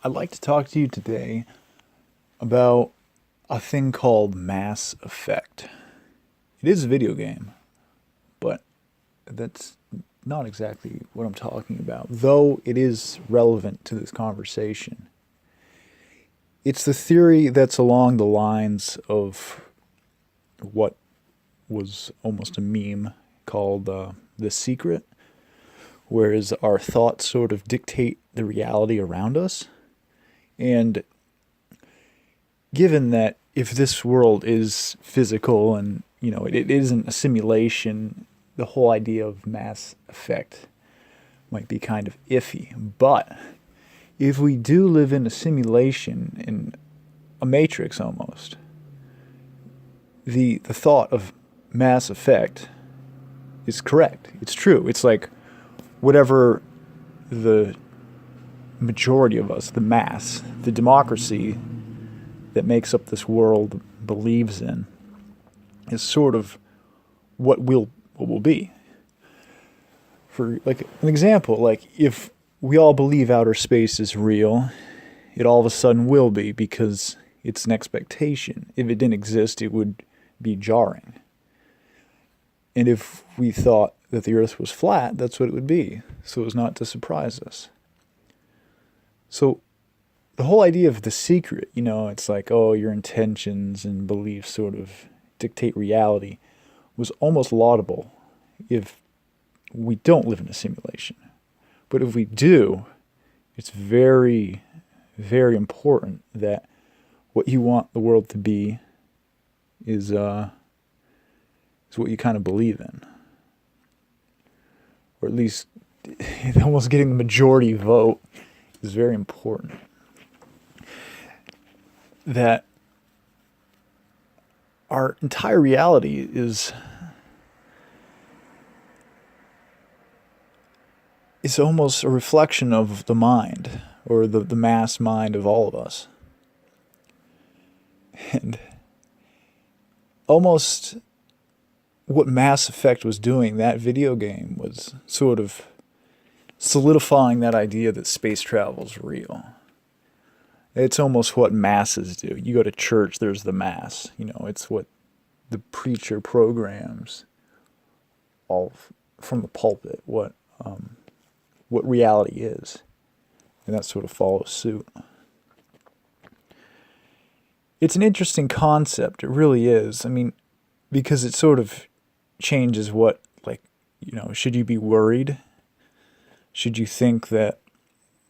I'd like to talk to you today about a thing called Mass Effect. It is a video game, but that's not exactly what I'm talking about, though it is relevant to this conversation. It's the theory that's along the lines of what was almost a meme called The Secret, whereas our thoughts sort of dictate the reality around us. And given that if this world is physical and it isn't a simulation, the whole idea of Mass Effect might be kind of iffy. But if we do live in a simulation, in a matrix almost, the thought of Mass Effect is correct. It's true. It's like whatever the majority of us, the mass, the democracy that makes up this world believes in is sort of what will be. For like an example, like if we all believe outer space is real, it all of a sudden will be because it's an expectation. If it didn't exist, it would be jarring. And if we thought that the earth was flat, that's what it would be. So as not to surprise us. So the whole idea of The Secret, it's like, oh, your intentions and beliefs sort of dictate reality, was almost laudable if we don't live in a simulation. But if we do, it's very, very important that what you want the world to be is what you kind of believe in. Or at least almost getting the majority vote is very important. That our entire reality is almost a reflection of the mind, or the mass mind of all of us. And almost what Mass Effect was doing, that video game, was sort of solidifying that idea that space travel is real. It's almost what masses do. You go to church, there's the mass. It's what the preacher programs all from the pulpit, what reality is. And that sort of follows suit. It's an interesting concept. It really is. I mean, because it sort of changes what, should you be worried? Should you think that,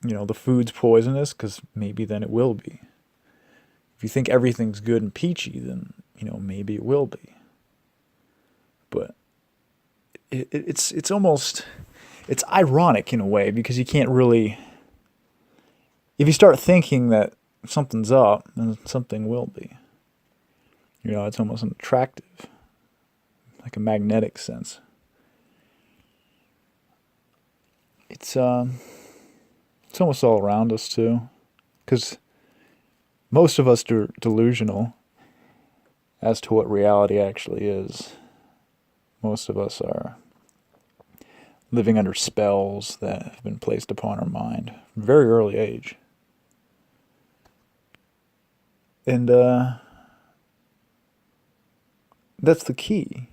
the food's poisonous? Because maybe then it will be. If you think everything's good and peachy, then, maybe it will be. But it's almost, it's ironic in a way, because you can't really, if you start thinking that something's up, then something will be. It's almost attractive, like a magnetic sense. It's almost all around us too, because most of us are delusional as to what reality actually is. Most of us are living under spells that have been placed upon our mind from a very early age. And that's the key,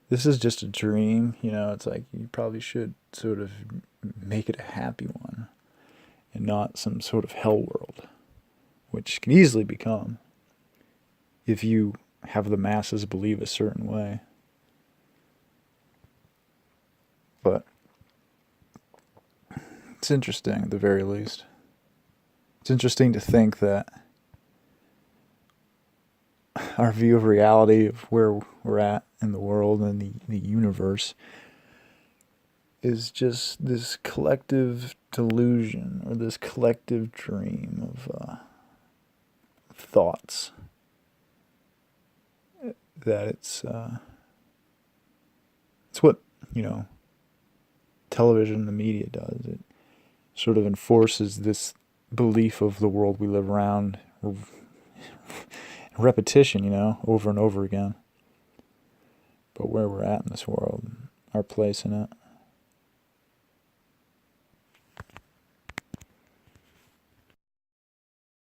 This is just a dream, it's like you probably should sort of make it a happy one and not some sort of hell world, which can easily become if you have the masses believe a certain way. But it's interesting at the very least. It's interesting to think that our view of reality, of where we're at in the world and the universe, is just this collective delusion, or this collective dream of thoughts. That it's what, television and the media does. It sort of enforces this belief of the world we live around, repetition, over and over again. But where we're at in this world, our place in it.